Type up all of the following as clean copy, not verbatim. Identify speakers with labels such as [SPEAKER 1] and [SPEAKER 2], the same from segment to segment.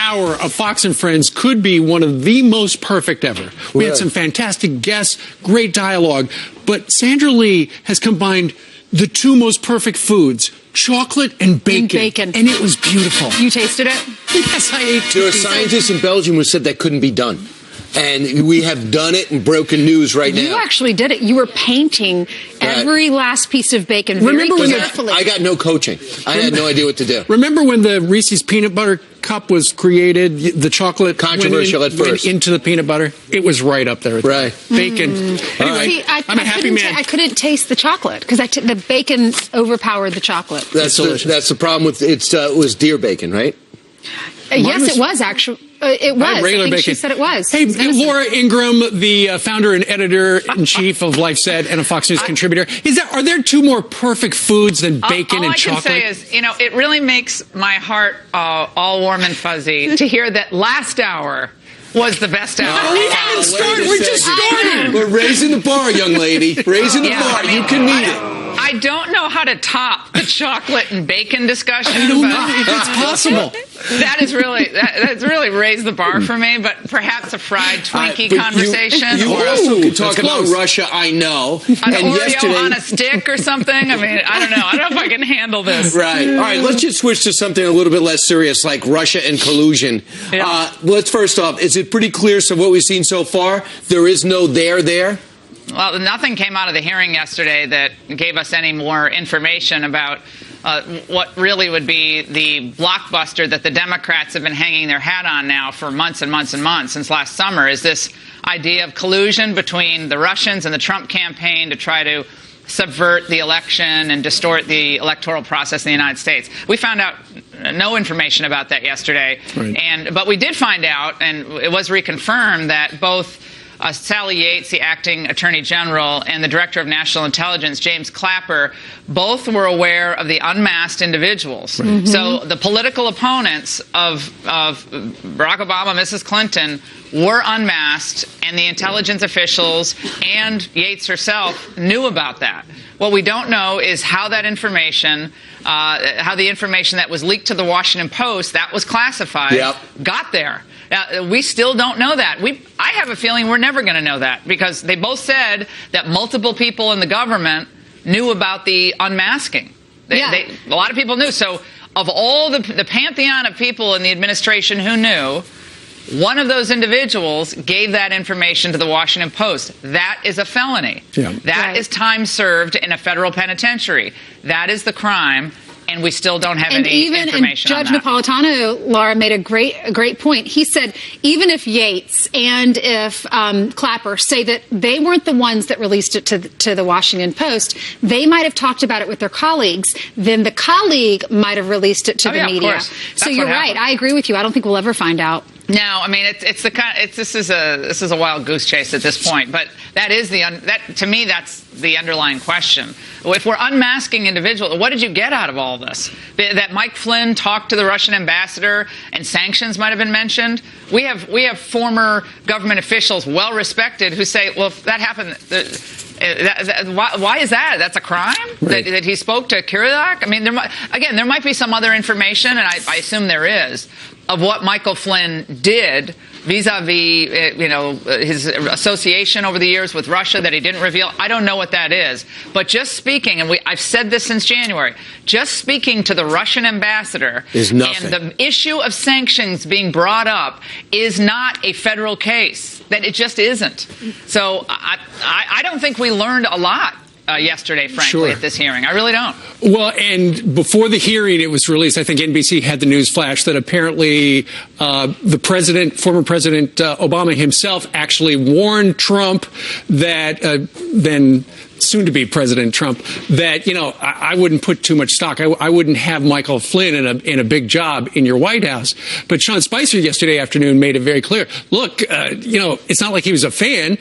[SPEAKER 1] hour of Fox and Friends could be one of the most perfect ever. We had some fantastic guests, great dialogue, but Sandra Lee has combined the two most perfect foods, chocolate and bacon. And it was beautiful.
[SPEAKER 2] You tasted it?
[SPEAKER 1] Yes, I ate two.
[SPEAKER 3] There are scientists in Belgium who said that couldn't be done. And we have done it in broken news right now.
[SPEAKER 2] You actually did it. You were painting every last piece of bacon very carefully.
[SPEAKER 3] I got no coaching. I had no idea what to do.
[SPEAKER 1] Remember when the Reese's peanut butter cup was created? The chocolate
[SPEAKER 3] controversial at first
[SPEAKER 1] went into the peanut butter. It was right up there.
[SPEAKER 3] Right.
[SPEAKER 1] Bacon. Anyway,
[SPEAKER 2] See,
[SPEAKER 1] I'm a happy man.
[SPEAKER 2] I couldn't taste the chocolate because the bacon overpowered the chocolate.
[SPEAKER 3] That's the problem with it. Was deer bacon, right?
[SPEAKER 2] Yes, it was actually. It was.
[SPEAKER 1] Regular
[SPEAKER 2] I think
[SPEAKER 1] bacon.
[SPEAKER 2] she said it was.
[SPEAKER 1] Hey, Laura Ingraham, the founder and editor-in-chief of Life Said and a Fox News contributor. Are there two more perfect foods than bacon and chocolate?
[SPEAKER 4] All I can say is, it really makes my heart all warm and fuzzy to hear that last hour was the best hour.
[SPEAKER 1] Oh, we haven't started. We're just starting.
[SPEAKER 3] We're raising the bar, young lady. Raising the bar. You can meet it.
[SPEAKER 4] I don't know how to top the chocolate and bacon discussion.
[SPEAKER 1] I don't know if it's possible.
[SPEAKER 4] That's really raised the bar for me, but perhaps a fried Twinkie conversation.
[SPEAKER 3] You also can talk about Russia, I know.
[SPEAKER 4] An Oreo on a stick or something. I mean, I don't know. I don't know if I can handle this.
[SPEAKER 3] Right. All right, let's just switch to something a little bit less serious, like Russia and collusion.
[SPEAKER 4] Yeah.
[SPEAKER 3] Let's first off, is it pretty clear, so what we've seen so far, there is no there?
[SPEAKER 4] Well, nothing came out of the hearing yesterday that gave us any more information about what really would be the blockbuster that the Democrats have been hanging their hat on now for months and months and months since last summer, is this idea of collusion between the Russians and the Trump campaign to try to subvert the election and distort the electoral process in the United States. We found out no information about that yesterday.
[SPEAKER 1] Right.
[SPEAKER 4] But we did find out, and it was reconfirmed, that both Sally Yates, the acting attorney general, and the director of national intelligence, James Clapper, both were aware of the unmasked individuals. Right. Mm-hmm. So the political opponents of Barack Obama, Mrs. Clinton, were unmasked, and the intelligence officials and Yates herself knew about that. What we don't know is how that information, how the information that was leaked to the Washington Post, that was classified, got there. We still don't know that. I have a feeling we're never going to know that, because they both said that multiple people in the government knew about the unmasking. A lot of people knew. So of all the pantheon of people in the administration who knew, one of those individuals gave that information to the Washington Post. That is a felony.
[SPEAKER 1] Yeah.
[SPEAKER 4] That is time served in a federal penitentiary. That is the crime. And we still don't have any information on that.
[SPEAKER 2] Judge Napolitano, Laura, made a great point. He said even if Yates and if Clapper say that they weren't the ones that released it to the Washington Post, they might have talked about it with their colleagues. Then the colleague might have released it to the media. So you're right. I agree with you. I don't think we'll ever find out.
[SPEAKER 4] No, I mean this is a wild goose chase at this point, but that is to me that's the underlying question. If we're unmasking individuals, what did you get out of all this? That Mike Flynn talked to the Russian ambassador and sanctions might have been mentioned. We have former government officials, well respected, who say, well, if that happened, why is that? That's a crime? Right. That he spoke to Kirilak? I mean, there might be some other information, and I assume there is, of what Michael Flynn did vis-a-vis, his association over the years with Russia that he didn't reveal. I don't know what that is. But just speaking, and I've said this since January, just speaking to the Russian ambassador
[SPEAKER 3] is nothing.
[SPEAKER 4] And the issue of sanctions being brought up is not a federal case. That it just isn't. So I don't think we learned a lot yesterday, frankly, at this hearing. I really don't.
[SPEAKER 1] Well, and before the hearing, it was released, I think NBC had the news flash that apparently the former President Obama himself actually warned Trump that then soon-to-be President Trump, that, I wouldn't put too much stock. I wouldn't have Michael Flynn in a big job in your White House. But Sean Spicer yesterday afternoon made it very clear. Look, it's not like he was a fan.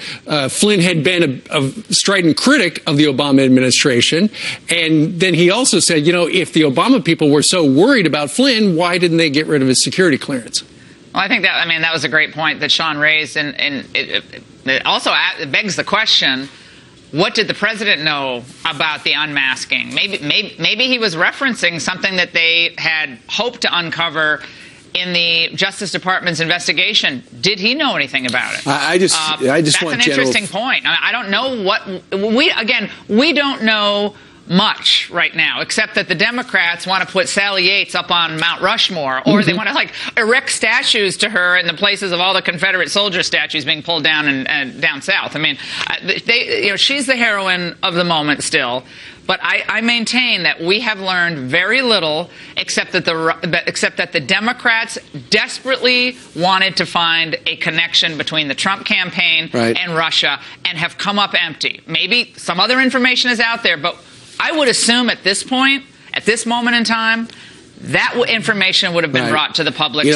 [SPEAKER 1] Flynn had been a strident critic of the Obama administration. And then he also said, if the Obama people were so worried about Flynn, why didn't they get rid of his security clearance?
[SPEAKER 4] Well, I think that was a great point that Sean raised. And it also begs the question, what did the president know about the unmasking? Maybe he was referencing something that they had hoped to uncover in the Justice Department's investigation. Did he know anything about it?
[SPEAKER 3] I just
[SPEAKER 4] that's
[SPEAKER 3] want
[SPEAKER 4] an interesting point. I don't know what we don't know much right now, except that the Democrats want to put Sally Yates up on Mount Rushmore, or they want to erect statues to her in the places of all the Confederate soldier statues being pulled down and down south. I mean, she's the heroine of the moment still. But I maintain that we have learned very little, except that the Democrats desperately wanted to find a connection between the Trump campaign and Russia, and have come up empty. Maybe some other information is out there, but I would assume at this point, at this moment in time, that information would have been brought to the public's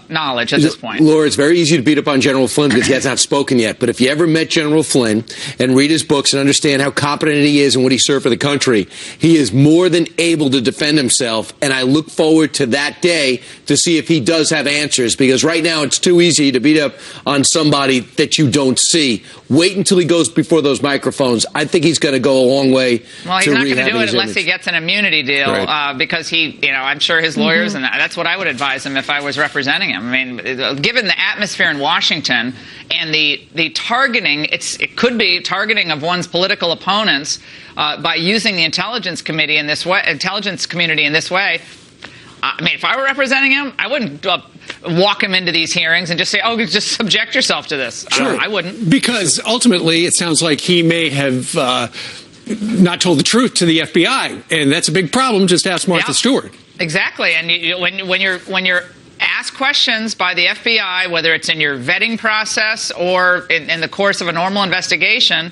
[SPEAKER 4] knowledge at this point.
[SPEAKER 3] Laura, it's very easy to beat up on General Flynn because he has not spoken yet. But if you ever met General Flynn and read his books and understand how competent he is and what he served for the country, he is more than able to defend himself. And I look forward to that day to see if he does have answers, because right now it's too easy to beat up on somebody that you don't see. Wait until he goes before those microphones. I think he's going to go a long way.
[SPEAKER 4] Well, he's not going to do it unless he gets an immunity deal, because I'm sure his lawyers, and that's what I would advise him if I was representing him. I mean, given the atmosphere in Washington and the targeting, it could be targeting of one's political opponents by using the intelligence community in this way. I mean, if I were representing him, I wouldn't walk him into these hearings and just say, "Oh, just subject yourself to this."
[SPEAKER 1] Sure.
[SPEAKER 4] I wouldn't,
[SPEAKER 1] because ultimately it sounds like he may have not told the truth to the FBI, and that's a big problem. Just ask Martha Stewart.
[SPEAKER 4] Exactly, and when you're asked questions by the FBI, whether it's in your vetting process or in the course of a normal investigation,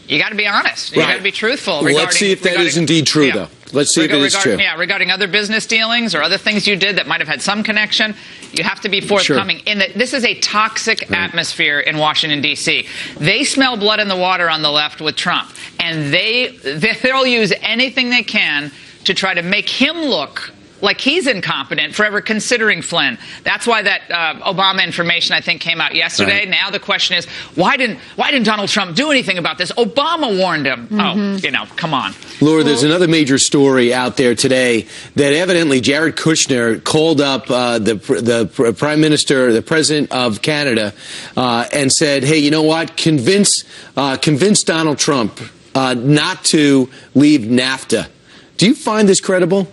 [SPEAKER 4] you got to be honest. You got to be truthful.
[SPEAKER 3] Let's see if that is indeed true, though. Let's see if it is true.
[SPEAKER 4] Yeah, regarding other business dealings or other things you did that might have had some connection, you have to be forthcoming. Sure. This is a toxic atmosphere in Washington, D.C. They smell blood in the water on the left with Trump, and they'll use anything they can to try to make him look like he's incompetent for ever considering Flynn. That's why that Obama information, I think, came out yesterday. Right. Now the question is, why didn't Donald Trump do anything about this? Obama warned him. Oh, come on.
[SPEAKER 3] Laura, there's another major story out there today that evidently Jared Kushner called up the Prime Minister, the President of Canada, and said, hey, you know what? Convince Donald Trump not to leave NAFTA. Do you find this credible?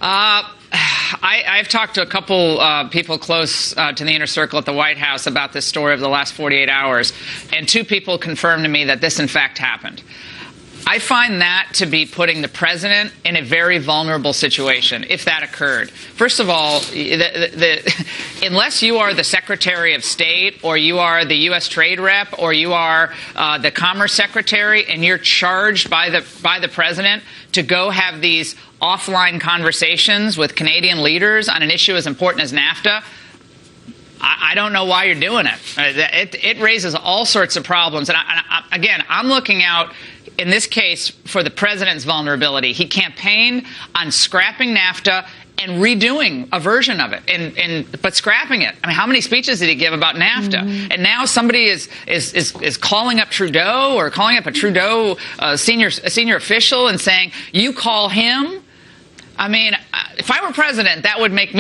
[SPEAKER 4] I've talked to a couple people close to the inner circle at the White House about this story of the last 48 hours, and two people confirmed to me that this, in fact, happened. I find that to be putting the president in a very vulnerable situation if that occurred. First of all, unless you are the Secretary of State or you are the U.S. Trade Rep or you are the Commerce Secretary and you're charged by the president to go have these offline conversations with Canadian leaders on an issue as important as NAFTA, I don't know why you're doing it. It raises all sorts of problems. And again, I'm looking out, in this case, for the president's vulnerability. He campaigned on scrapping NAFTA and redoing a version of it, but scrapping it. I mean, how many speeches did he give about NAFTA? Mm-hmm. And now somebody is calling up Trudeau or calling up a Trudeau senior official and saying, "You call him." I mean, if I were president, that would make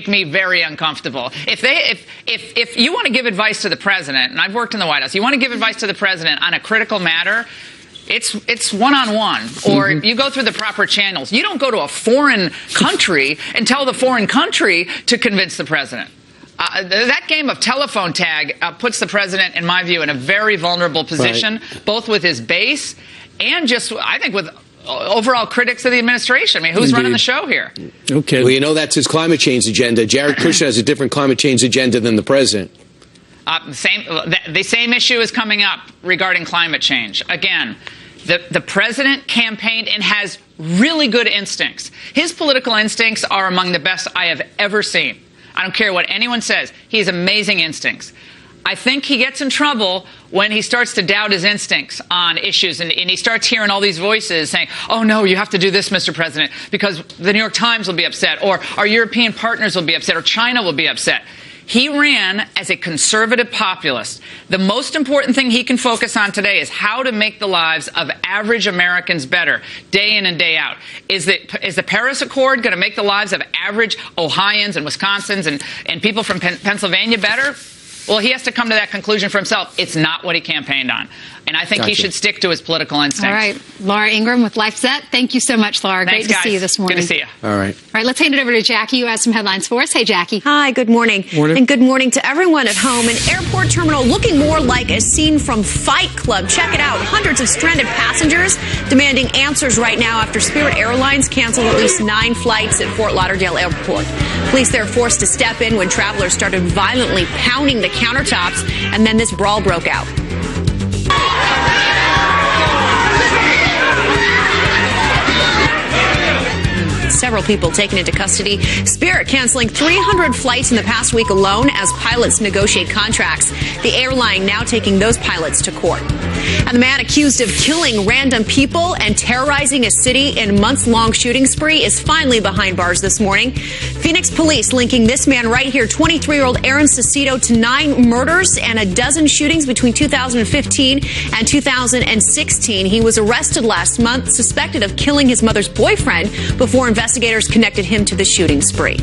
[SPEAKER 4] me very uncomfortable. If you want to give advice to the president, and I've worked in the White House, you want to give advice to the president on a critical matter, it's one-on-one, or you go through the proper channels. You don't go to a foreign country and tell the foreign country to convince the president. That game of telephone tag puts the president, in my view, in a very vulnerable position, both with his base and just, I think, with overall critics of the administration. I mean, who's running the show here?
[SPEAKER 3] Okay. Well, you know, that's his climate change agenda. Jared Kushner has a different climate change agenda than the president.
[SPEAKER 4] The same issue is coming up regarding climate change. Again, the president campaigned and has really good instincts. His political instincts are among the best I have ever seen. I don't care what anyone says. He has amazing instincts. I think he gets in trouble when he starts to doubt his instincts on issues and he starts hearing all these voices saying, "Oh, no, you have to do this, Mr. President, because the New York Times will be upset, or our European partners will be upset, or China will be upset." He ran as a conservative populist. The most important thing he can focus on today is how to make the lives of average Americans better, day in and day out. Is the Paris Accord going to make the lives of average Ohioans and Wisconsins and people from Pennsylvania better? Well, he has to come to that conclusion for himself. It's not what he campaigned on. And I think he should stick to his political instincts.
[SPEAKER 2] All right. Laura Ingraham with LifeZette. Thank you so much, Laura.
[SPEAKER 4] Thanks,
[SPEAKER 2] Great to see you this morning.
[SPEAKER 4] Good to see you.
[SPEAKER 3] All right.
[SPEAKER 2] All right, let's hand it over to Jackie, who has some headlines for us. Hey, Jackie.
[SPEAKER 5] Hi, good morning.
[SPEAKER 1] Morning.
[SPEAKER 5] And good morning to everyone at home. An airport terminal looking more like a scene from Fight Club. Check it out. Hundreds of stranded passengers demanding answers right now after Spirit Airlines canceled at least 9 flights at Fort Lauderdale Airport. Police there forced to step in when travelers started violently pounding the countertops, and then this brawl broke out. Several people taken into custody. Spirit canceling 300 flights in the past week alone as pilots negotiate contracts. The airline now taking those pilots to court. And the man accused of killing random people and terrorizing a city in months-long shooting spree is finally behind bars this morning. Phoenix police linking this man right here, 23-year-old Aaron Cicito, to 9 murders and a dozen shootings between 2015 and 2016. He was arrested last month, suspected of killing his mother's boyfriend before investigators connected him to the shooting spree.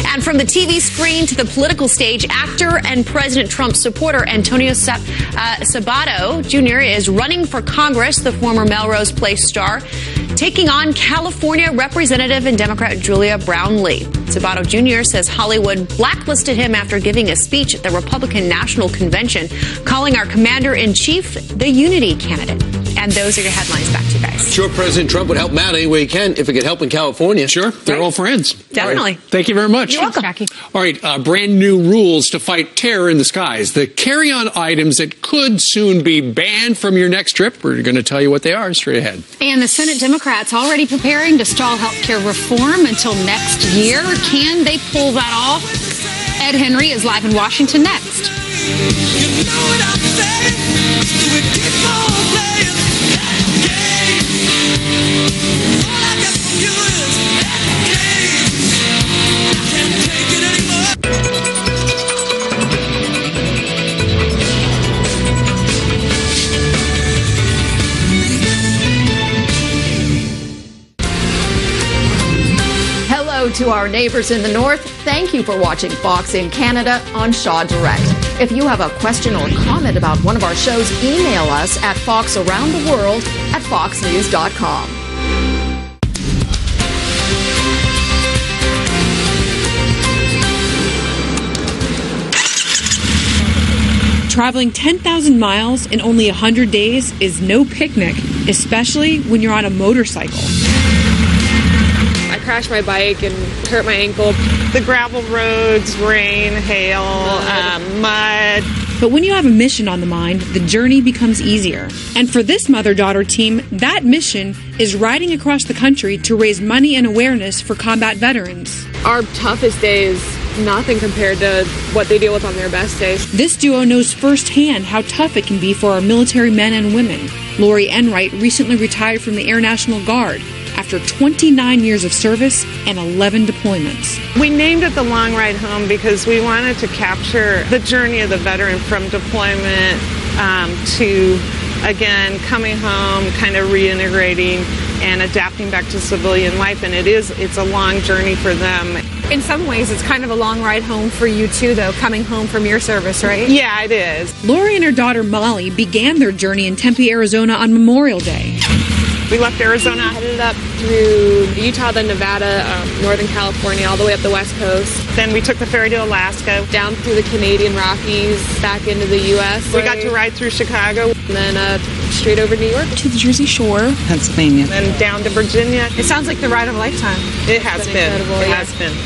[SPEAKER 5] And from the TV screen to the political stage, actor and President Trump's supporter Antonio Sabato Jr. is running for Congress, the former Melrose Place star, taking on California Representative and Democrat Julia Brownlee. Sabato Jr. says Hollywood blacklisted him after giving a speech at the Republican National Convention, calling our commander-in-chief the unity candidate. And those are your headlines. Back to you guys.
[SPEAKER 3] Sure, President Trump would help him out any way he can if it could help in California.
[SPEAKER 1] Sure, they're all friends.
[SPEAKER 5] Definitely.
[SPEAKER 1] Right. Thank you very much.
[SPEAKER 5] You're welcome.
[SPEAKER 2] Jackie.
[SPEAKER 1] All right, brand new rules to fight terror in the skies. The carry-on items that could soon be banned from your next trip. We're going to tell you what they are straight ahead.
[SPEAKER 2] And the Senate Democrats already preparing to stall health care reform until next year. Can they pull that off? Ed Henry is live in Washington next.
[SPEAKER 6] Hello to our neighbors in the north. Thank you for watching Fox in Canada on Shaw Direct. If you have a question or comment about one of our shows, email us at foxaroundtheworld@foxnews.com.
[SPEAKER 7] Traveling 10,000 miles in only 100 days is no picnic, especially when you're on a motorcycle.
[SPEAKER 8] I crashed my bike and hurt my ankle.
[SPEAKER 9] The gravel roads, rain, hail, mud.
[SPEAKER 7] But when you have a mission on the mind, the journey becomes easier. And for this mother-daughter team, that mission is riding across the country to raise money and awareness for combat veterans.
[SPEAKER 8] Our toughest day is nothing compared to what they deal with on their best days.
[SPEAKER 7] This duo knows firsthand how tough it can be for our military men and women. Lori Enright recently retired from the Air National Guard after 29 years of service and 11 deployments.
[SPEAKER 9] We named it The Long Ride Home because we wanted to capture the journey of the veteran from deployment to, again, coming home, kind of reintegrating and adapting back to civilian life. And it's a long journey for them.
[SPEAKER 10] In some ways, it's kind of a long ride home for you too, though, coming home from your service, right?
[SPEAKER 9] Yeah, it is.
[SPEAKER 7] Lori and her daughter Molly began their journey in Tempe, Arizona on Memorial Day.
[SPEAKER 9] We left Arizona.
[SPEAKER 8] Headed up through Utah, then Nevada, Northern California, all the way up the West Coast.
[SPEAKER 9] Then we took the ferry to Alaska.
[SPEAKER 8] Down through the Canadian Rockies, back into the U.S.
[SPEAKER 9] We got to ride through Chicago.
[SPEAKER 8] And then straight over to New York.
[SPEAKER 7] To the Jersey Shore.
[SPEAKER 11] Pennsylvania.
[SPEAKER 9] And down to Virginia.
[SPEAKER 10] It sounds like the ride of a lifetime.
[SPEAKER 9] It has been.
[SPEAKER 8] Incredible,
[SPEAKER 9] It
[SPEAKER 8] yeah.
[SPEAKER 9] has been.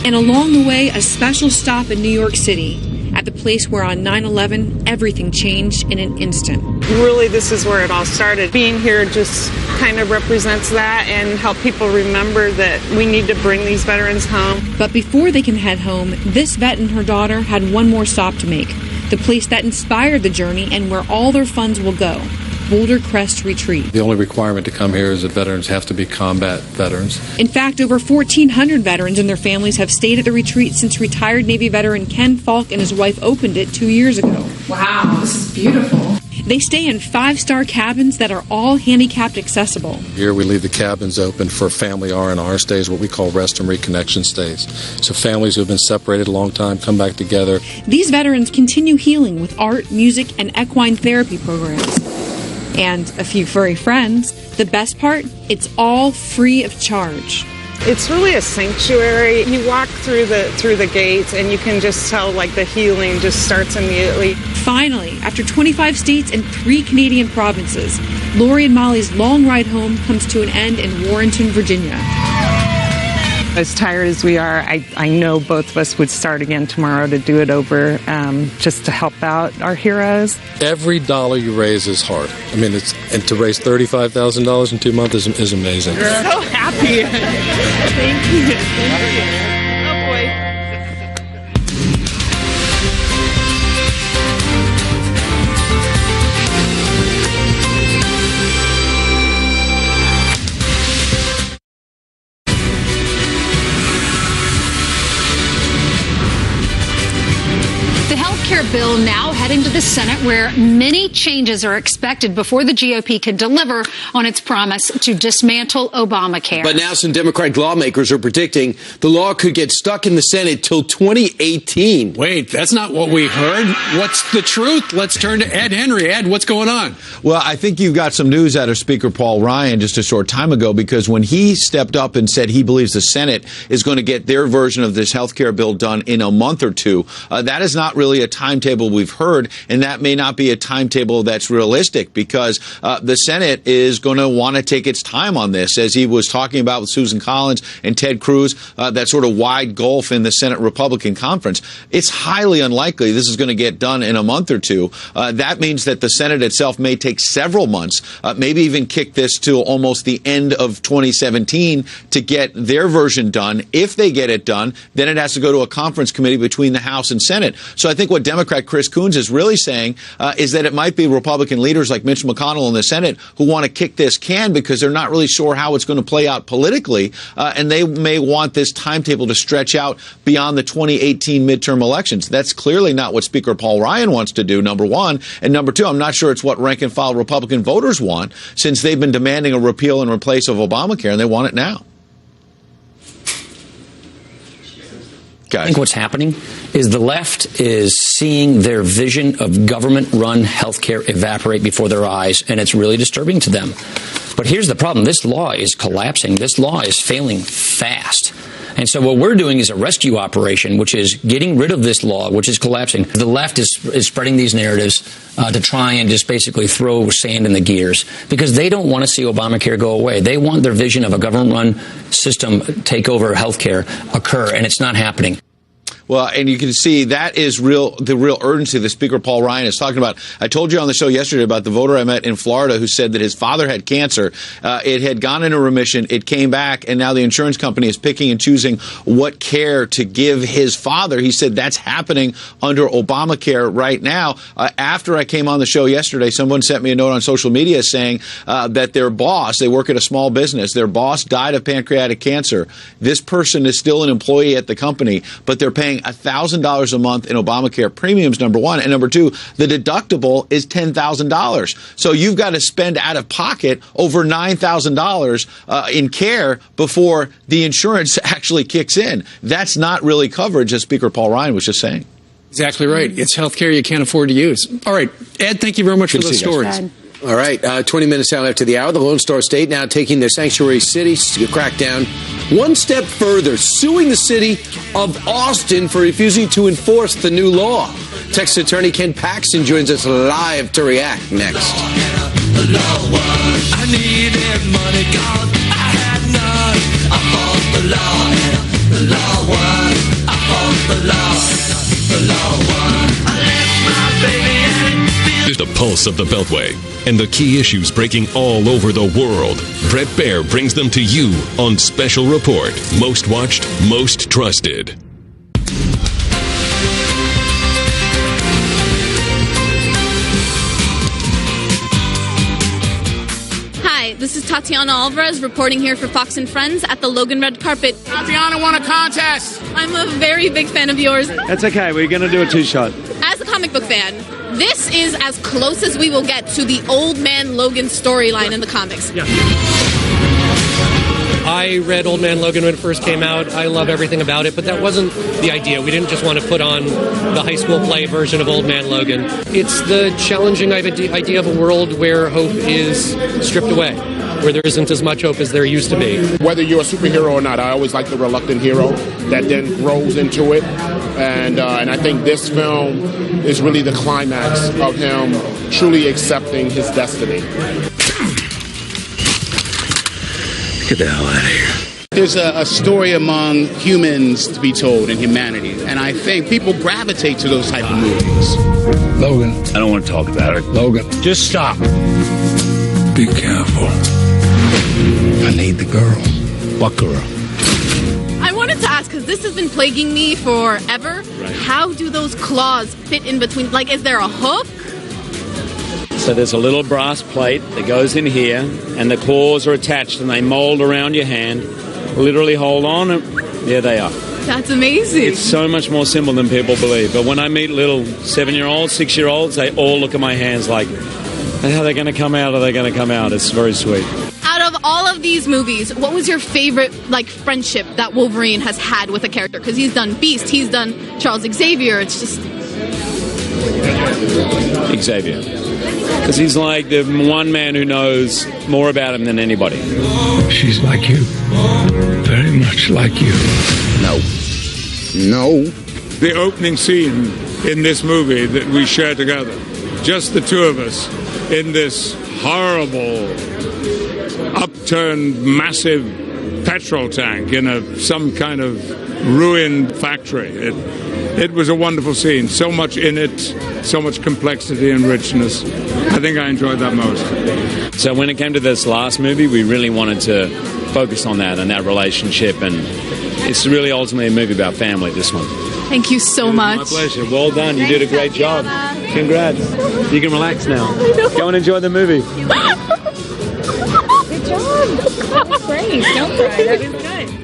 [SPEAKER 7] And along the way, a special stop in New York City, at the place where on 9/11, everything changed in an instant.
[SPEAKER 9] Really, this is where it all started. Being here just kind of represents that and help people remember that we need to bring these veterans home.
[SPEAKER 7] But before they can head home, this vet and her daughter had one more stop to make. The place that inspired the journey and where all their funds will go. Boulder Crest Retreat.
[SPEAKER 11] The only requirement to come here is that veterans have to be combat veterans.
[SPEAKER 7] In fact, over 1,400 veterans and their families have stayed at the retreat since retired Navy veteran Ken Falk and his wife opened it 2 years ago.
[SPEAKER 10] Wow, this is beautiful.
[SPEAKER 7] They stay in 5-star cabins that are all handicapped accessible.
[SPEAKER 11] Here we leave the cabins open for family R&R stays, what we call rest and reconnection stays. So families who have been separated a long time come back together.
[SPEAKER 7] These veterans continue healing with art, music, and equine therapy programs. And a few furry friends. The best part? It's all free of charge.
[SPEAKER 9] It's really a sanctuary. You walk through the gates and you can just tell like the healing just starts immediately.
[SPEAKER 7] Finally, after 25 states and 3 Canadian provinces, Lori and Molly's long ride home comes to an end in Warrenton, Virginia.
[SPEAKER 9] As tired as we are, I know both of us would start again tomorrow to do it over just to help out our heroes.
[SPEAKER 11] Every dollar you raise is hard. I mean, and to raise $35,000 in 2 months is amazing.
[SPEAKER 9] We're so happy. Thank you. Thank you. Oh, boy.
[SPEAKER 2] Healthcare bill now heading to the Senate, where many changes are expected before the GOP can deliver on its promise to dismantle Obamacare.
[SPEAKER 3] But now some Democratic lawmakers are predicting the law could get stuck in the Senate till 2018.
[SPEAKER 1] Wait, that's not what we heard. What's the truth? Let's turn to Ed Henry. Ed, what's going on?
[SPEAKER 12] Well, I think you've got some news out of Speaker Paul Ryan just a short time ago, because when he stepped up and said he believes the Senate is going to get their version of this health care bill done in a month or two, that is not really a timetable we've heard, and that may not be a timetable that's realistic, because the Senate is going to want to take its time on this, as he was talking about with Susan Collins and Ted Cruz, that sort of wide gulf in the Senate Republican conference. It's highly unlikely this is going to get done in a month or two. That means that the Senate itself may take several months, maybe even kick this to almost the end of 2017 to get their version done. If they get it done, then it has to go to a conference committee between the House and Senate. So I think what Democrat Chris Coons is really saying is that it might be Republican leaders like Mitch McConnell in the Senate who want to kick this can because they're not really sure how it's going to play out politically, and they may want this timetable to stretch out beyond the 2018 midterm elections. That's clearly not what Speaker Paul Ryan wants to do, number one. And number two, I'm not sure it's what rank-and-file Republican voters want, since they've been demanding a repeal and replace of Obamacare, and they want it now.
[SPEAKER 13] I think what's happening is the left is seeing their vision of government-run healthcare evaporate before their eyes, and it's really disturbing to them. But here's the problem. This law is collapsing. This law is failing fast. And so what we're doing is a rescue operation, which is getting rid of this law, which is collapsing. The left is spreading these narratives to try and just basically throw sand in the gears, because they don't want to see Obamacare go away. They want their vision of a government-run system take over healthcare occur, and it's not happening.
[SPEAKER 12] Well, and you can see that is the real urgency that Speaker Paul Ryan is talking about. I told you on the show yesterday about the voter I met in Florida who said that his father had cancer. It had gone into remission. It came back, and now the insurance company is picking and choosing what care to give his father. He said that's happening under Obamacare right now. After I came on the show yesterday, someone sent me a note on social media saying that their boss, they work at a small business, their boss died of pancreatic cancer. This person is still an employee at the company, but they're paying $1,000 a month in Obamacare premiums, number one. And number two, the deductible is $10,000. So you've got to spend out of pocket over $9,000 in care before the insurance actually kicks in. That's not really coverage, as Speaker Paul Ryan was just saying.
[SPEAKER 1] Exactly right. It's health care you can't afford to use. All right, Ed, thank you very much for those stories.
[SPEAKER 3] All right, 20 minutes now after the hour, the Lone Star State now taking their sanctuary city crackdown one step further, suing the city of Austin for refusing to enforce the new law. Texas attorney Ken Paxton joins us live to react next.
[SPEAKER 14] I needed money, God, I had none. I fought the law, and the law won. I fought the law, and the law won. I left my baby and it feels.
[SPEAKER 15] The pulse of the Beltway and the key issues breaking all over the world. Bret Baier brings them to you on Special Report. Most watched, most trusted.
[SPEAKER 16] This is Tatiana Alvarez reporting here for Fox and Friends at the Logan Red Carpet.
[SPEAKER 17] Tatiana won a contest.
[SPEAKER 16] I'm a very big fan of yours.
[SPEAKER 17] That's okay. We're going to do a two-shot.
[SPEAKER 16] As a comic book fan, this is as close as we will get to the Old Man Logan storyline in the comics.
[SPEAKER 18] Yeah. I read Old Man Logan when it first came out. I love everything about it, but that wasn't the idea. We didn't just want to put on the high school play version of Old Man Logan. It's the challenging idea of a world where hope is stripped away, where there isn't as much hope as there used to be.
[SPEAKER 17] Whether you're a superhero or not, I always like the reluctant hero that then grows into it. And I think this film is really the climax of him truly accepting his destiny.
[SPEAKER 19] Get the hell out of here.
[SPEAKER 20] There's a story among humans to be told in humanity, and I think people gravitate to those type of movies.
[SPEAKER 19] Logan, I don't want to talk about it. Logan, just stop. Be careful. I need the girl. What girl?
[SPEAKER 16] I wanted to ask, because this has been plaguing me forever, how do those claws fit in between? Like, is there a hook?
[SPEAKER 21] So there's a little brass plate that goes in here, and the claws are attached, and they mold around your hand. Literally hold on, and there they are.
[SPEAKER 16] That's amazing.
[SPEAKER 21] It's so much more simple than people believe. But when I meet little 7-year-olds, 6-year-olds, they all look at my hands like, are they going to come out? Are they going to come out? It's very sweet.
[SPEAKER 16] Out of all of these movies, what was your favorite, like, friendship that Wolverine has had with a character? Because he's done Beast, he's done Charles Xavier. It's just...
[SPEAKER 21] Xavier. Because he's like the one man who knows more about him than anybody.
[SPEAKER 19] She's like you. Very much like you.
[SPEAKER 20] No. No.
[SPEAKER 22] The opening scene in this movie that we share together, just the two of us in this horrible, upturned, massive petrol tank in some kind of ruined factory. It was a wonderful scene. So much in it, so much complexity and richness. I think I enjoyed that most.
[SPEAKER 21] So when it came to this last movie, we really wanted to focus on that and that relationship. And it's really ultimately a movie about family, this one.
[SPEAKER 16] Thank you so much.
[SPEAKER 21] My pleasure. Well done. You did a great job. Congrats. You can relax now. Go and enjoy the movie.
[SPEAKER 23] Good job. That was great. Don't cry. That was good.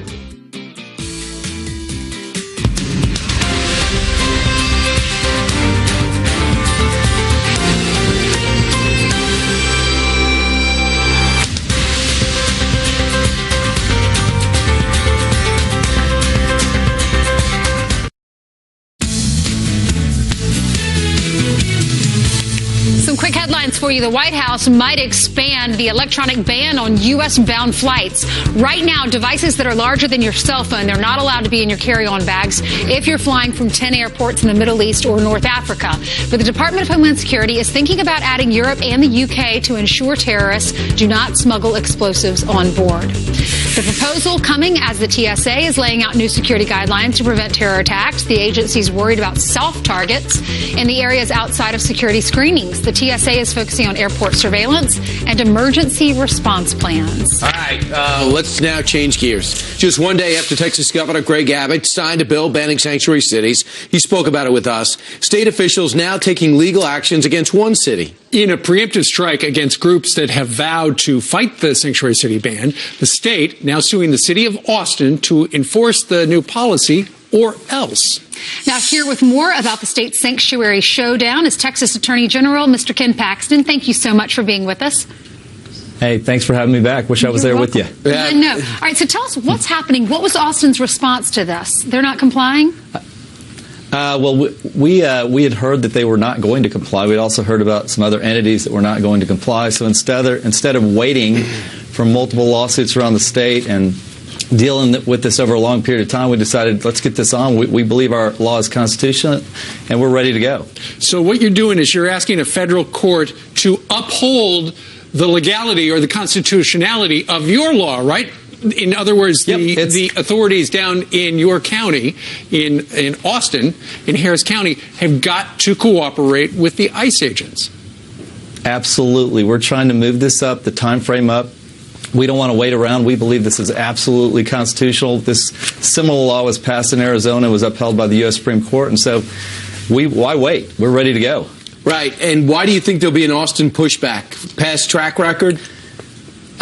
[SPEAKER 2] Quick headlines for you. The White House might expand the electronic ban on U.S.-bound flights. Right now, devices that are larger than your cell phone, they're not allowed to be in your carry-on bags if you're flying from 10 airports in the Middle East or North Africa. But the Department of Homeland Security is thinking about adding Europe and the U.K. to ensure terrorists do not smuggle explosives on board. The proposal coming as the TSA is laying out new security guidelines to prevent terror attacks. The agency's worried about soft targets in the areas outside of security screenings. The TSA is focusing on airport surveillance and emergency response plans.
[SPEAKER 3] All right, let's now change gears. Just one day after Texas Governor Greg Abbott signed a bill banning sanctuary cities, he spoke about it with us. State officials now taking legal actions against one city.
[SPEAKER 1] In a preemptive strike against groups that have vowed to fight the sanctuary city ban, the state now suing the city of Austin to enforce the new policy or else.
[SPEAKER 2] Now, here with more about the state sanctuary showdown is Texas Attorney General Mr. Ken Paxton. Thank you so much for being with us.
[SPEAKER 24] Hey, thanks for having me back. Wish I was there with you.
[SPEAKER 2] I know. All right, so tell us what's happening. What was Austin's response to this? They're not complying?
[SPEAKER 24] Well, we had heard that they were not going to comply. We'd also heard about some other entities that were not going to comply. So instead of waiting for multiple lawsuits around the state and dealing with this over a long period of time, we decided, let's get this on. We believe our law is constitutional, and we're ready to go.
[SPEAKER 1] So what you're doing is you're asking a federal court to uphold the legality or the constitutionality of your law, right? In other words, the authorities down in your county, in Austin, in Harris County, have got to cooperate with the ICE agents.
[SPEAKER 24] Absolutely. We're trying to move this up, the time frame up. We don't want to wait around. We believe this is absolutely constitutional. This similar law was passed in Arizona, was upheld by the U.S. Supreme Court, and so why wait? We're ready to go.
[SPEAKER 3] Right. And why do you think there'll be an Austin pushback? Past track record?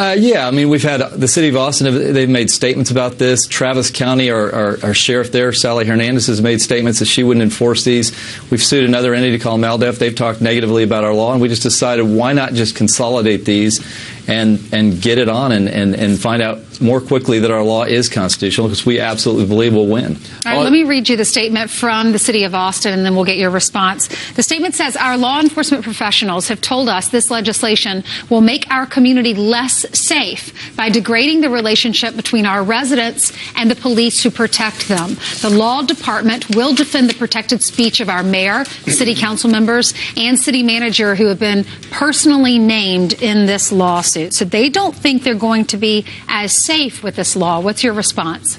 [SPEAKER 24] Yeah, I mean, we've had the city of Austin, they've made statements about this. Travis County, our sheriff there, Sally Hernandez, has made statements that she wouldn't enforce these. We've sued another entity called MALDEF. They've talked negatively about our law, and we just decided why not just consolidate these and get it on and find out more quickly that our law is constitutional, because we absolutely believe we'll win.
[SPEAKER 2] All right, let me read you the statement from the city of Austin, and then we'll get your response. The statement says, our law enforcement professionals have told us this legislation will make our community less safe by degrading the relationship between our residents and the police who protect them. The law department will defend the protected speech of our mayor, city council members, and city manager who have been personally named in this lawsuit. So they don't think they're going to be as safe with this law. What's your response?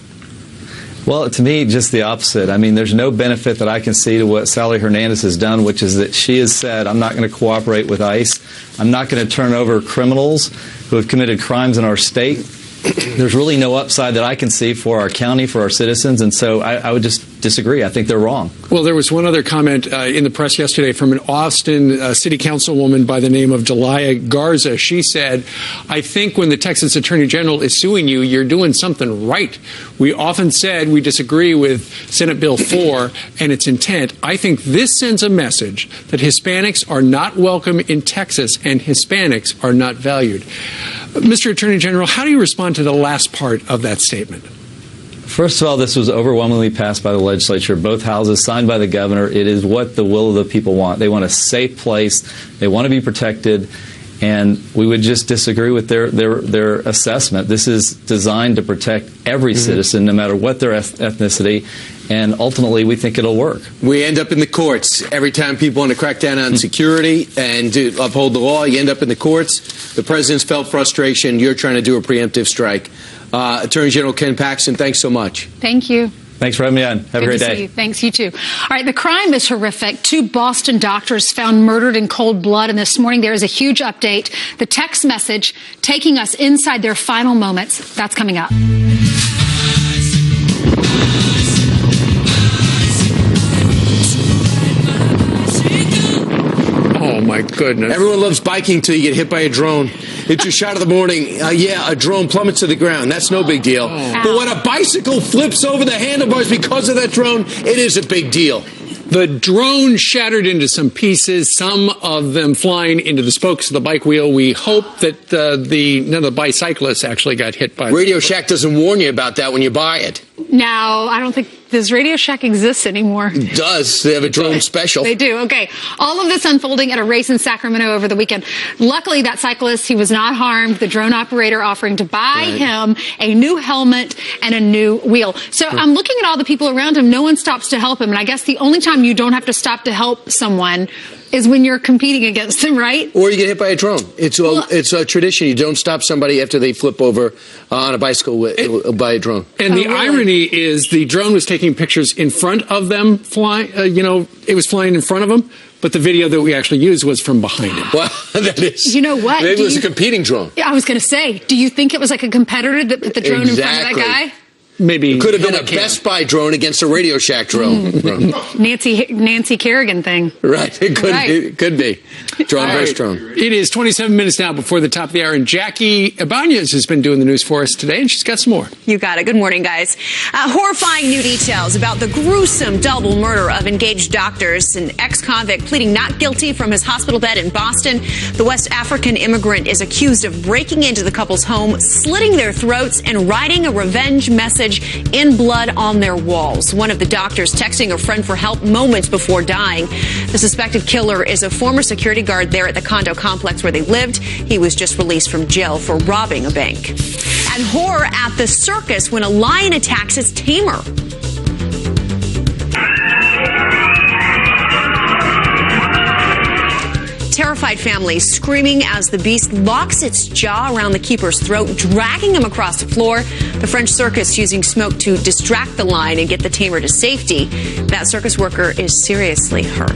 [SPEAKER 24] Well, to me, just the opposite. I mean, there's no benefit that I can see to what Sally Hernandez has done, which is that she has said, I'm not going to cooperate with ICE. I'm not going to turn over criminals who have committed crimes in our state. There's really no upside that I can see for our county, for our citizens, and so I would just disagree. I think they're wrong.
[SPEAKER 1] Well, there was one other comment in the press yesterday from an Austin city councilwoman by the name of Delia Garza. She said, I think when the Texas Attorney General is suing you, you're doing something right. We often said we disagree with Senate Bill 4 and its intent. I think this sends a message that Hispanics are not welcome in Texas and Hispanics are not valued. Mr. Attorney General, how do you respond to the last part of that statement?
[SPEAKER 24] First of all, this was overwhelmingly passed by the legislature, both houses, signed by the governor. It is what the will of the people want. They want a safe place. They want to be protected. And we would just disagree with their assessment. This is designed to protect every citizen, no matter what their ethnicity. And ultimately, we think it'll work.
[SPEAKER 3] We end up in the courts. Every time people want to crack down on security and to uphold the law, you end up in the courts. The president's felt frustration. You're trying to do a preemptive strike. Attorney General Ken Paxton, thanks so much.
[SPEAKER 2] Thank you.
[SPEAKER 24] Thanks for having me on. Have a great day.
[SPEAKER 2] See you. Thanks, you too. All right, the crime is horrific. 2 Boston doctors found murdered in cold blood, and this morning there is a huge update. The text message taking us inside their final moments. That's coming up.
[SPEAKER 1] Oh, my goodness.
[SPEAKER 3] Everyone loves biking till you get hit by a drone. It's your shot of the morning. Yeah, a drone plummets to the ground. That's no big deal. But when a bicycle flips over the handlebars because of that drone, it is a big deal.
[SPEAKER 1] The drone shattered into some pieces, some of them flying into the spokes of the bike wheel. We hope that none of the bicyclists actually got hit by
[SPEAKER 3] Radio Shack doesn't warn you about that when you buy it.
[SPEAKER 2] Now, I don't think, does Radio Shack exist anymore?
[SPEAKER 3] It does. They have a drone special.
[SPEAKER 2] They do. Okay. All of this unfolding at a race in Sacramento over the weekend. Luckily, that cyclist, he was not harmed. The drone operator offering to buy him a new helmet and a new wheel. So I'm looking at all the people around him. No one stops to help him. And I guess the only time you don't have to stop to help someone is when you're competing against them, right?
[SPEAKER 3] Or you get hit by a drone. It's a tradition. You don't stop somebody after they flip over on a bicycle by a drone.
[SPEAKER 1] And the irony is the drone was taking pictures in front of them flying. It was flying in front of them. But the video that we actually used was from behind him.
[SPEAKER 3] Well, that is.
[SPEAKER 2] You know what?
[SPEAKER 3] Maybe it was a competing drone.
[SPEAKER 2] Yeah, I was going to say, do you think it was like a competitor that put the drone in front of that guy?
[SPEAKER 1] Maybe
[SPEAKER 3] it could have been a Best Buy drone against a Radio Shack drone.
[SPEAKER 2] Nancy Kerrigan thing.
[SPEAKER 3] Right. It could be. Drone versus drone.
[SPEAKER 1] It is 27 minutes now before the top of the hour, and Jackie Ibanez has been doing the news for us today, and she's got some more.
[SPEAKER 4] You got it. Good morning, guys. Horrifying new details about the gruesome double murder of engaged doctors. An ex-convict pleading not guilty from his hospital bed in Boston. The West African immigrant is accused of breaking into the couple's home, slitting their throats, and writing a revenge message in blood on their walls. One of the doctors texting a friend for help moments before dying. The suspected killer is a former security guard there at the condo complex where they lived. He was just released from jail for robbing a bank. And horror at the circus when a lion attacks its tamer. Terrified families screaming as the beast locks its jaw around the keeper's throat, dragging him across the floor. The French circus using smoke to distract the lion and get the tamer to safety. That circus worker is seriously hurt.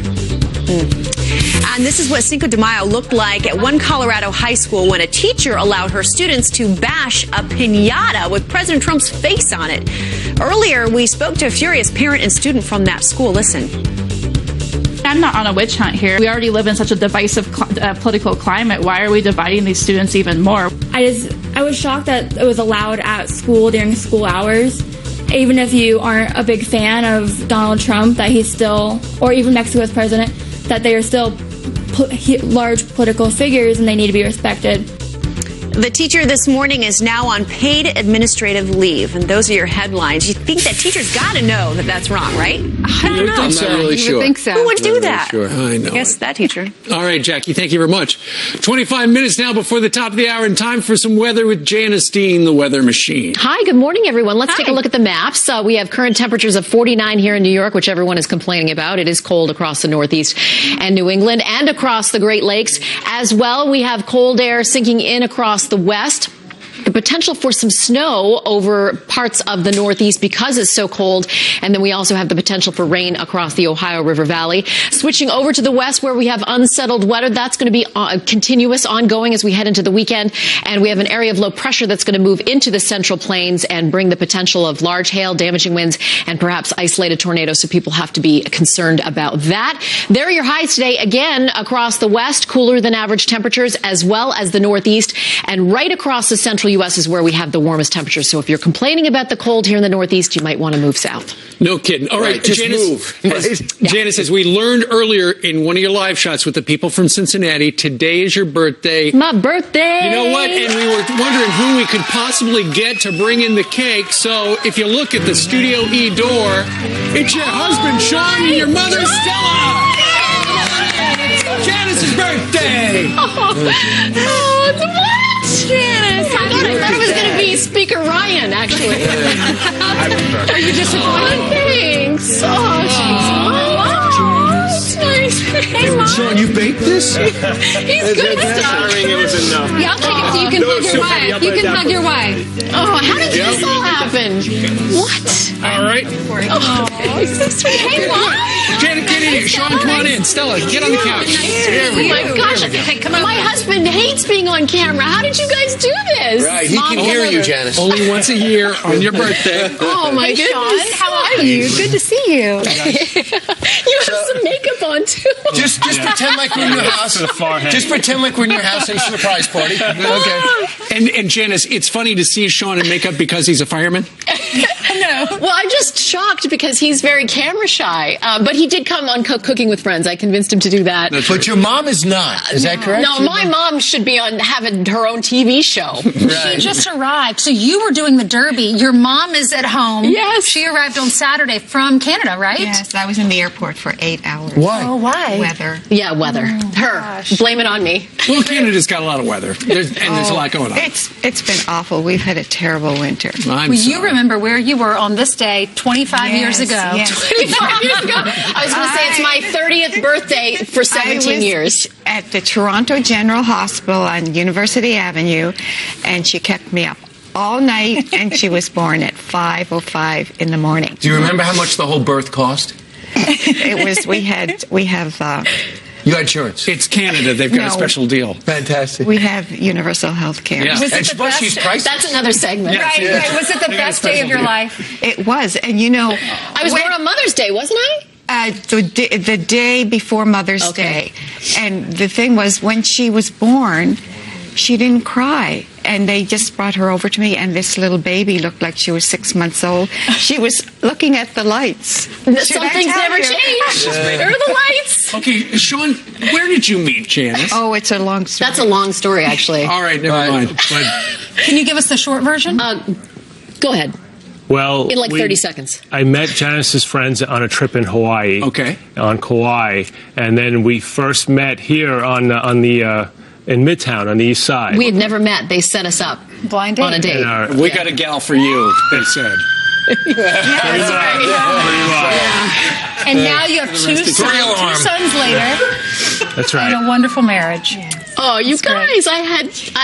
[SPEAKER 4] And this is what Cinco de Mayo looked like at one Colorado high school when a teacher allowed her students to bash a piñata with President Trump's face on it. Earlier, we spoke to a furious parent and student from that school. Listen.
[SPEAKER 5] I'm not on a witch hunt here. We already live in such a divisive political climate. Why are we dividing these students even more?
[SPEAKER 6] I just I was shocked that it was allowed at school during school hours. Even if you aren't a big fan of Donald Trump, that he's still, or even Mexico's president, that they are still large political figures and they need to be respected.
[SPEAKER 4] The teacher this morning is now on paid administrative leave, and those are your headlines. You think that teachers got to know that that's wrong, right? I don't know.
[SPEAKER 3] I'm not really sure.
[SPEAKER 4] Who would do that?
[SPEAKER 3] Sure.
[SPEAKER 1] I know.
[SPEAKER 4] I guess that teacher.
[SPEAKER 1] All right, Jackie, thank you very much. 25 minutes now before the top of the hour, and time for some weather with Janice Dean, the weather machine.
[SPEAKER 7] Hi, good morning, everyone. Let's take a look at the maps. We have current temperatures of 49 here in New York, which everyone is complaining about. It is cold across the Northeast and New England and across the Great Lakes. As well, we have cold air sinking in across the west. The potential for some snow over parts of the Northeast because it's so cold. And then we also have the potential for rain across the Ohio River Valley. Switching over to the west where we have unsettled weather, that's going to be continuous, ongoing as we head into the weekend. And we have an area of low pressure that's going to move into the central plains and bring the potential of large hail, damaging winds, and perhaps isolated tornadoes. So people have to be concerned about that. There are your highs today. Again, across the west, cooler than average temperatures, as well as the Northeast. And right across the central U.S. is where we have the warmest temperatures. So if you're complaining about the cold here in the Northeast, you might want to move south.
[SPEAKER 1] No kidding. All right,
[SPEAKER 3] just
[SPEAKER 1] Janice,
[SPEAKER 3] move.
[SPEAKER 1] Janice, as we learned earlier in one of your live shots with the people from Cincinnati, today is your birthday.
[SPEAKER 7] My birthday.
[SPEAKER 1] You know what? And we were wondering who we could possibly get to bring in the cake. So if you look at the Studio E door, it's your husband, Sean, and your mother, Stella. It's Janice's birthday.
[SPEAKER 7] Oh, it's what? Janice, I thought it was going to be Speaker Ryan, actually. Are you disappointed? Thanks. Oh, she's nice. Hey, Mom.
[SPEAKER 3] Sean, you baked this?
[SPEAKER 7] He's good stuff.
[SPEAKER 8] It was enough.
[SPEAKER 7] Yeah, I'll take it so you can hug your wife. You can hug your wife. Oh, how did this all happen? What?
[SPEAKER 1] All right.
[SPEAKER 7] Oh, he's so sweet. Hey, Mom.
[SPEAKER 1] Janet, get in here. Sean, come on in. Stella, get on the couch.
[SPEAKER 7] Oh my gosh. Hey, come on. My husband hates being on camera. How did you guys do this?
[SPEAKER 3] Right, he can hear you, Janice.
[SPEAKER 1] Only once a year on your birthday.
[SPEAKER 7] Oh my goodness.
[SPEAKER 2] Sean, how are you? Good to see you.
[SPEAKER 7] You have some makeup on too.
[SPEAKER 3] Just pretend like we're in your house. Just pretend like we're in your house and it's a surprise party. Okay.
[SPEAKER 1] And Janice, it's funny to see Sean in makeup because he's a fireman.
[SPEAKER 7] No. Well, I'm just shocked because he's very camera shy. But he did come on Cooking with Friends. I convinced him to do that.
[SPEAKER 3] But your mom is not. Is that correct?
[SPEAKER 7] No, my mom should be on having her own TV show.
[SPEAKER 2] Right. She just arrived. So you were doing the Derby. Your mom is at home.
[SPEAKER 7] Yes.
[SPEAKER 2] She arrived on Saturday from Canada, right?
[SPEAKER 10] Yes, I was in the airport for 8 hours.
[SPEAKER 3] Why?
[SPEAKER 2] Oh, why?
[SPEAKER 10] Weather.
[SPEAKER 7] Yeah, weather. Her.
[SPEAKER 2] Gosh.
[SPEAKER 7] Blame it on me.
[SPEAKER 1] Well, Canada's got a lot of weather. There's a lot going on.
[SPEAKER 10] It's been awful. We've had a terrible winter.
[SPEAKER 2] Well, you remember where you were on this day 25 years ago.
[SPEAKER 10] Yes.
[SPEAKER 7] 25 years ago. I was going to say it's my 30th birthday for 17 years.
[SPEAKER 10] At the Toronto General Hospital on University Avenue, and she kept me up all night, and she was born at 5:05 in the morning.
[SPEAKER 3] Do you remember how much the whole birth cost?
[SPEAKER 10] It was. We have.
[SPEAKER 3] You had insurance.
[SPEAKER 1] It's Canada. They've got a special deal.
[SPEAKER 3] Fantastic.
[SPEAKER 10] We have universal health care.
[SPEAKER 1] Yeah.
[SPEAKER 10] Was
[SPEAKER 3] And plus she's pricey.
[SPEAKER 7] That's another segment.
[SPEAKER 2] Right. Was it the best day of your life?
[SPEAKER 10] It was, and you know,
[SPEAKER 7] I was born on Mother's Day, wasn't I?
[SPEAKER 10] The day before Mother's Day. And the thing was, when she was born, she didn't cry. And they just brought her over to me, and this little baby looked like she was 6 months old. She was looking at the lights.
[SPEAKER 7] Some things never change. There are the lights.
[SPEAKER 1] Okay, Sean, where did you meet Janice?
[SPEAKER 10] Oh, it's a long story.
[SPEAKER 7] That's a long story, actually.
[SPEAKER 1] All right, never mind.
[SPEAKER 2] Can you give us the short version?
[SPEAKER 7] Go ahead.
[SPEAKER 8] Well,
[SPEAKER 7] In like 30 seconds.
[SPEAKER 8] I met Janice's friends on a trip in Hawaii.
[SPEAKER 1] Okay.
[SPEAKER 8] On Kauai, and then we first met here on the in Midtown on the East Side.
[SPEAKER 7] We had never met. They set us up
[SPEAKER 2] Blind date.
[SPEAKER 7] on a date.
[SPEAKER 1] We got a gal for you, they said.
[SPEAKER 2] And now you have two sons later.
[SPEAKER 8] That's right.
[SPEAKER 2] And a wonderful marriage.
[SPEAKER 7] Oh, you guys! I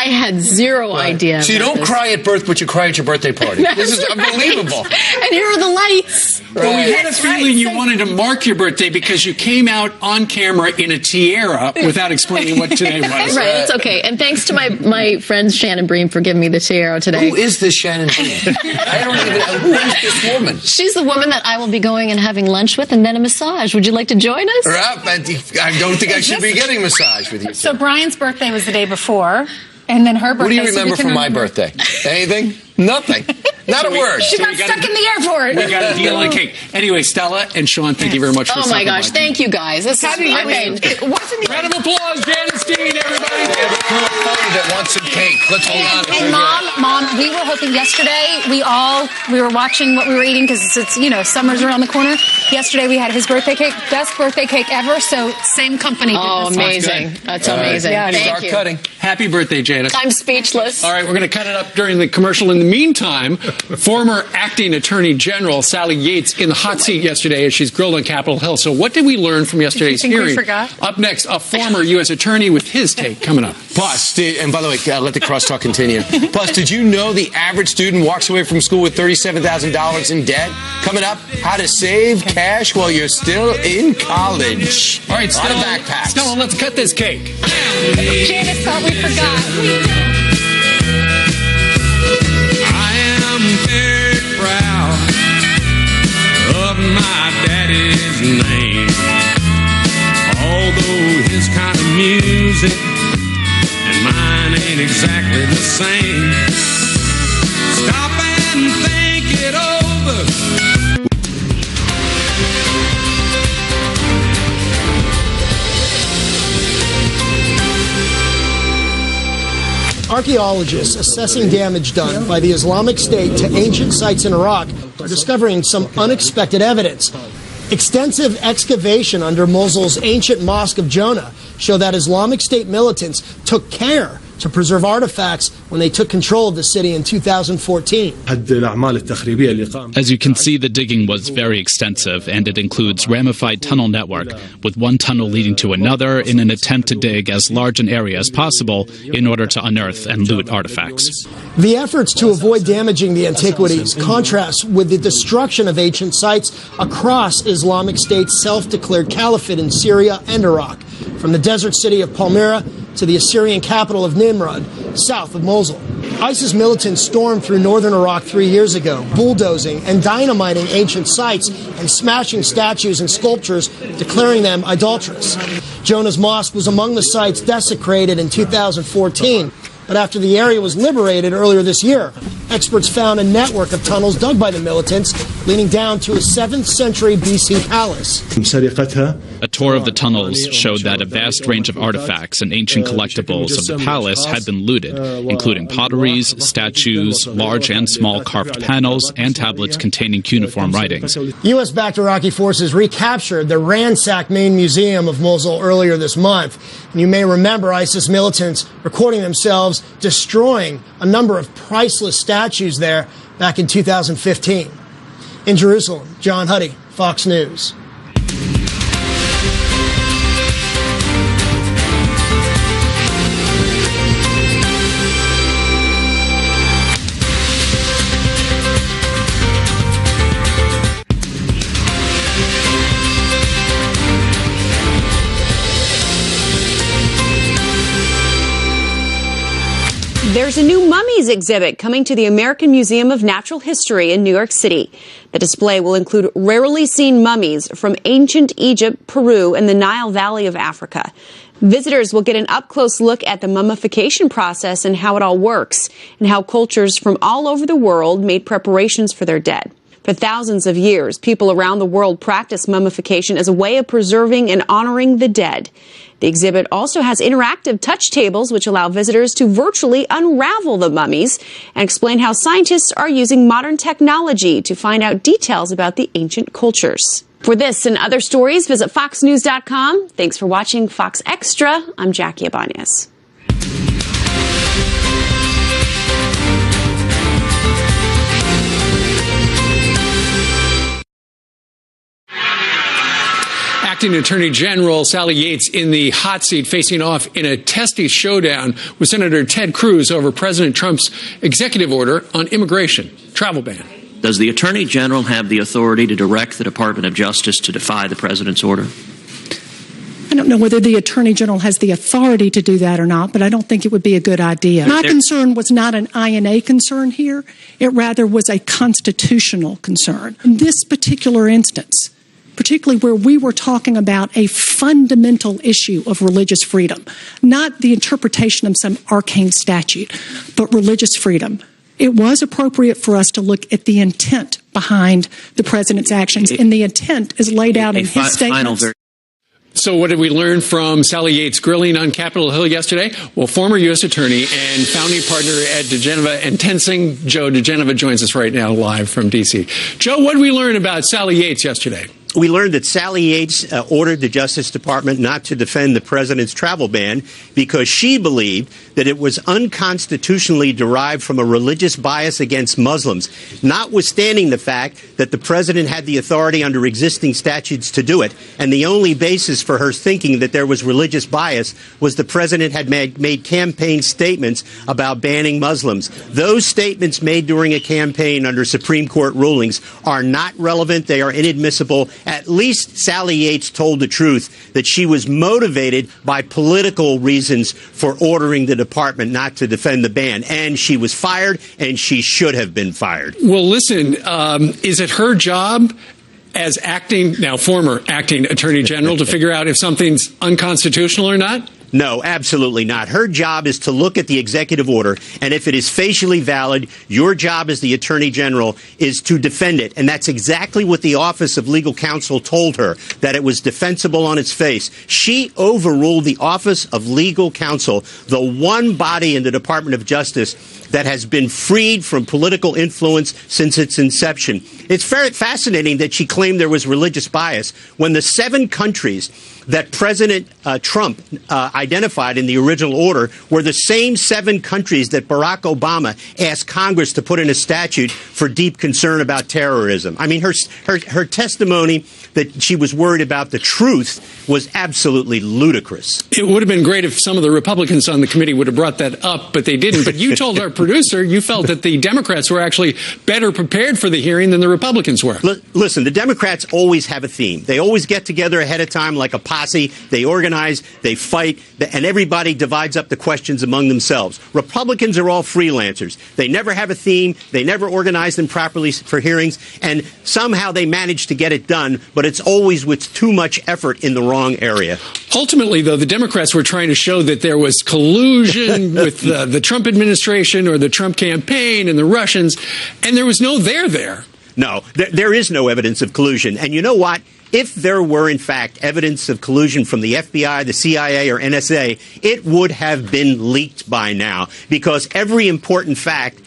[SPEAKER 7] had zero idea.
[SPEAKER 3] So you don't cry at birth, but you cry at your birthday party. This is unbelievable.
[SPEAKER 7] And here are the lights.
[SPEAKER 1] Well, we had a feeling you wanted to mark your birthday because you came out on camera in a tiara without explaining what today was.
[SPEAKER 7] Right, it's okay. And thanks to my friend Shannon Bream for giving me the tiara today.
[SPEAKER 3] Who is this Shannon Bream? I don't even know. Who is this woman?
[SPEAKER 7] She's the woman that I will be going and having lunch with and then a massage. Would you like to join us?
[SPEAKER 3] I don't think I should be getting a massage with you.
[SPEAKER 2] So Brian's birthday was the day before. And then her birthday.
[SPEAKER 3] What do you remember from my birthday? Anything? Nothing. Not a word.
[SPEAKER 2] She got stuck in the airport.
[SPEAKER 1] We got a deal on a cake. Anyway, Stella and Sean, thank you very much for
[SPEAKER 7] Oh my gosh, thank you guys. This is
[SPEAKER 1] Round of applause, Janice Dean, everybody.
[SPEAKER 3] That wants some cake. Let's hold on.
[SPEAKER 2] And Mom, we were hoping yesterday, we were watching what we were eating because it's, summer's around the corner. Yesterday we had his birthday cake, best birthday cake ever, so same company did
[SPEAKER 7] Oh,
[SPEAKER 2] this.
[SPEAKER 7] amazing. That's amazing.
[SPEAKER 2] Yeah,
[SPEAKER 7] Thank
[SPEAKER 3] Start
[SPEAKER 7] you.
[SPEAKER 3] cutting.
[SPEAKER 1] Happy birthday, Janice.
[SPEAKER 7] I'm speechless.
[SPEAKER 1] All right, we're going to cut it up during the commercial. In the meantime, former acting Attorney General Sally Yates in the hot seat yesterday as she's grilled on Capitol Hill. So what did we learn from yesterday's
[SPEAKER 2] think we
[SPEAKER 1] hearing?
[SPEAKER 2] forgot?
[SPEAKER 1] Up next, a former U.S. attorney with his take coming up.
[SPEAKER 3] Plus, and by the way, let the crosstalk continue. Plus, did you know the average student walks away from school with $37,000 in debt? Coming up, how to save cash while you're still in college.
[SPEAKER 1] All right,
[SPEAKER 3] a lot of
[SPEAKER 1] Stella,
[SPEAKER 3] backpacks.
[SPEAKER 1] Stella, let's cut this cake.
[SPEAKER 2] Janice thought we forgot.
[SPEAKER 14] I am very proud of my daddy's name. Although his kind of music and mine ain't exactly the same. Stop and think it over.
[SPEAKER 9] Archaeologists assessing damage done by the Islamic State to ancient sites in Iraq are discovering some unexpected evidence. Extensive excavation under Mosul's ancient Mosque of Jonah show that Islamic State militants took care to preserve artifacts when they took control of the city in 2014.
[SPEAKER 11] As you can see, the digging was very extensive, and it includes ramified tunnel network, with one tunnel leading to another in an attempt to dig as large an area as possible in order to unearth and loot artifacts.
[SPEAKER 9] The efforts to avoid damaging the antiquities contrast with the destruction of ancient sites across Islamic State's self-declared caliphate in Syria and Iraq, from the desert city of Palmyra to the Assyrian capital of Nimrud, south of Mosul. ISIS militants stormed through northern Iraq 3 years ago, bulldozing and dynamiting ancient sites and smashing statues and sculptures, declaring them idolatrous. Jonah's mosque was among the sites desecrated in 2014. But after the area was liberated earlier this year, experts found a network of tunnels dug by the militants leading down to a 7th century BC palace.
[SPEAKER 11] A tour of the tunnels showed that a vast range of artifacts and ancient collectibles of the palace had been looted, including potteries, statues, large and small carved panels, and tablets containing cuneiform writings.
[SPEAKER 9] U.S.-backed Iraqi forces recaptured the ransacked main museum of Mosul earlier this month. And you may remember ISIS militants recording themselves destroying a number of priceless statues there back in 2015. In Jerusalem, John Huddy, Fox News.
[SPEAKER 4] There's a new mummies exhibit coming to the American Museum of Natural History in New York City. The display will include rarely seen mummies from ancient Egypt, Peru, and the Nile Valley of Africa. Visitors will get an up-close look at the mummification process and how it all works, and how cultures from all over the world made preparations for their dead. For thousands of years, people around the world practiced mummification as a way of preserving and honoring the dead. The exhibit also has interactive touch tables which allow visitors to virtually unravel the mummies and explain how scientists are using modern technology to find out details about the ancient cultures. For this and other stories, visit foxnews.com. Thanks for watching Fox Extra. I'm Jackie Ibanez.
[SPEAKER 1] Acting Attorney General Sally Yates in the hot seat, facing off in a testy showdown with Senator Ted Cruz over President Trump's executive order on immigration travel ban.
[SPEAKER 12] Does the Attorney General have the authority to direct the Department of Justice to defy the President's order?
[SPEAKER 13] I don't know whether the Attorney General has the authority to do that or not, but I don't think it would be a good idea. My concern was not an INA concern here. It rather was a constitutional concern. In this particular instance, particularly where we were talking about a fundamental issue of religious freedom, not the interpretation of some arcane statute, but religious freedom. It was appropriate for us to look at the intent behind the president's actions, and the intent is laid out in his statements.
[SPEAKER 1] So what did we learn from Sally Yates' grilling on Capitol Hill yesterday? Well, former U.S. Attorney and founding partner at diGenova and Tensing, Joe diGenova, joins us right now live from D.C. Joe, what did we learn about Sally Yates yesterday?
[SPEAKER 15] We learned that Sally Yates ordered the Justice Department not to defend the president's travel ban because she believed that it was unconstitutionally derived from a religious bias against Muslims, notwithstanding the fact that the president had the authority under existing statutes to do it. And the only basis for her thinking that there was religious bias was the president had made campaign statements about banning Muslims. Those statements made during a campaign under Supreme Court rulings are not relevant. They are inadmissible. At least Sally Yates told the truth that she was motivated by political reasons for ordering the department not to defend the ban. And she was fired, and she should have been fired.
[SPEAKER 1] Well, listen, is it her job as former acting attorney general to figure out if something's unconstitutional or not?
[SPEAKER 15] No, absolutely not. Her job is to look at the executive order, and if it is facially valid, your job as the attorney general is to defend it. And that's exactly what the Office of Legal Counsel told her, that it was defensible on its face. She overruled the Office of Legal Counsel, the one body in the Department of Justice that has been freed from political influence since its inception. It's very fascinating that she claimed there was religious bias when the 7 countries that President Trump identified in the original order were the same 7 countries that Barack Obama asked Congress to put in a statute for deep concern about terrorism. I mean, her testimony that she was worried about the truth was absolutely ludicrous.
[SPEAKER 1] It would have been great if some of the Republicans on the committee would have brought that up, but they didn't. But you told our producer you felt that the Democrats were actually better prepared for the hearing than the Republicans were.
[SPEAKER 15] Listen, the Democrats always have a theme. They always get together ahead of time like a posse. They organize, they fight, and everybody divides up the questions among themselves. Republicans are all freelancers. They never have a theme. They never organize them properly for hearings, and somehow they manage to get it done, but it's always with too much effort in the wrong area.
[SPEAKER 1] Ultimately, though, the Democrats were trying to show that there was collusion with the Trump administration or the Trump campaign and the Russians, and there was no there.
[SPEAKER 15] No, there is no evidence of collusion. And you know what? If there were, in fact, evidence of collusion from the FBI, the CIA, or NSA, it would have been leaked by now, because every important fact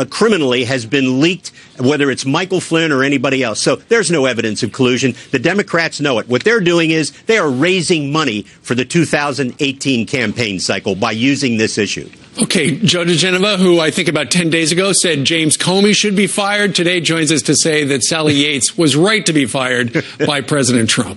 [SPEAKER 15] criminally has been leaked, whether it's Michael Flynn or anybody else. So there's no evidence of collusion. The Democrats know it. What they're doing is they are raising money for the 2018 campaign cycle by using this issue.
[SPEAKER 1] Okay, Joe diGenova, who I think about 10 days ago said James Comey should be fired, today joins us to say that Sally Yates was right to be fired by President Trump.